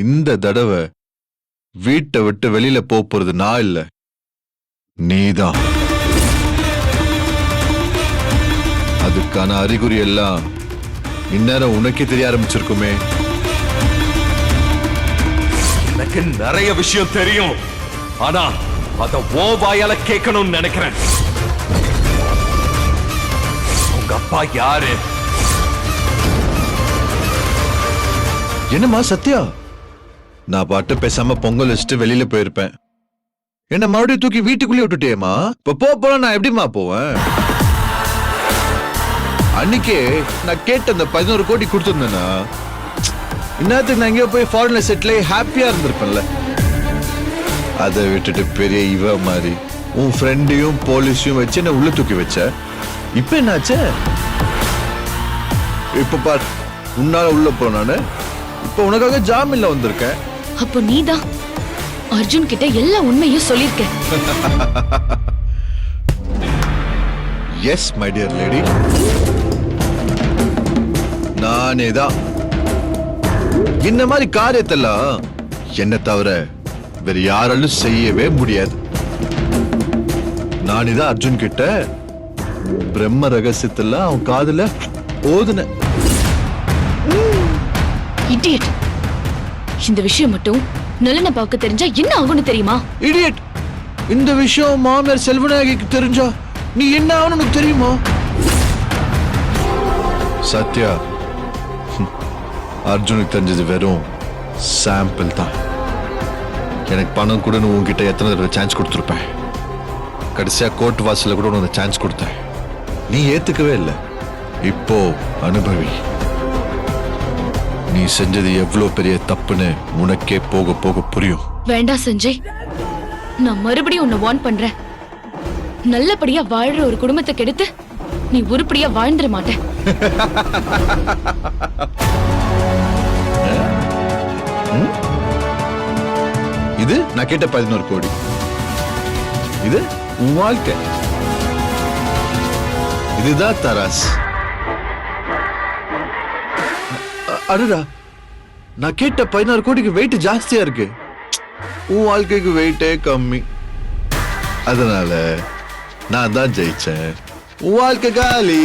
இந்த தடவை வீட்டை விட்டு வெளியில போறது நான் இல்ல, நீதான். அதுக்கான அறிகுறி எல்லாம் இந்நேரம் உனக்கே தெரிய ஆரம்பிச்சிருக்குமே. எனக்கு நிறைய விஷயம் தெரியும், ஆனா அத ஓ வாயால கேட்கணும்னு நினைக்கிறேன். உங்க அப்பா யாரு? என்னம்மா சத்யா? நான் பாட்டு பேசாம பொங்கல் வச்சுட்டு வெளியில போயிருப்பேன். என்ன மறுபடியும் தூக்கி வீட்டுக்குள்ளே விட்டுட்டேமா? இப்ப போல நான் எப்படிமா போவேன்? அன்னைக்கே நான் கேட்ட அந்த 11 கோடி கொடுத்துருந்தேன்னா இன்னத்துக்கு நான் எங்கேயோ போய் ஃபாரின்ல செட்டில் ஹாப்பியா இருந்திருப்பேன்ல. அதை விட்டுட்டு பெரிய இவ மாதிரி உன் ஃப்ரெண்டையும் போலீஸையும் வச்சு என்ன உள்ள தூக்கி வச்ச. இப்ப என்னாச்சு? இப்ப பார், உன்னால உள்ள போனானு இப்ப உனக்காக ஜாமீன்ல வந்திருக்கேன். அப்போ நீதான் அர்ஜுன் கிட்ட எல்லா உண்மையும் சொல்லிருக்க. எஸ் மை டியர் லேடி, நானே தான். இந்த மாதிரி காரியத்தெல்லாம் என்ன தவிர வேற யாராலும் செய்யவே முடியாது. நானே தான் அர்ஜுன் கிட்ட பிரம்ம ரகசியத்தெல்லாம் அவன் காதுல ஓதுன. இடியட். இந்த விஷயம் மட்டும் நல்லன பாக்க தெரிஞ்சா என்ன ஆகும்னு தெரியுமா? இடியட். இந்த விஷயம் மாமியார் செல்வநாயகிக்கு தெரிஞ்சா நீ என்ன ஆகணும் உனக்கு தெரியுமா? சத்யா, அர்ஜுனுக்கு தெரிஞ்சது வெறும் சாம்பிள் தான். எனக்கு பணம் கூட உன்கிட்ட எத்தனை தடவை சான்ஸ் கொடுத்துருப்பேன். கடைசியா கோர்ட் வாசல்ல கூட உனக்கு சான்ஸ் கொடுத்தேன், நீ ஏத்துக்கவே இல்லை. இப்போ அனுபவி, நீ செஞ்சது எவ்வளவு பெரிய தப்புன்னு உனக்கே போக போக புரியும். வேண்டாம் சஞ்சய், நான் மறுபடியும் உன்னை வார்ன் பண்றேன். நல்லபடியா வாழ்ற ஒரு குடும்பத்தை கெடுத்து நீ உருப்படியா வாழ்ந்துட மாட்டேன். இது நான் கேட்ட 11 கோடி. இது உன் வாழ்க்கை. இதுதான் தராஸ். அடடா, நான் கேட்ட 16 கோடிக்கு வெயிட் ஜாஸ்தியா இருக்கு. உன் வாழ்க்கைக்கு வெயிட்டே கம்மி. அதனால நான் தான் ஜெயிச்சேன். உன் வாழ்க்கை காலி.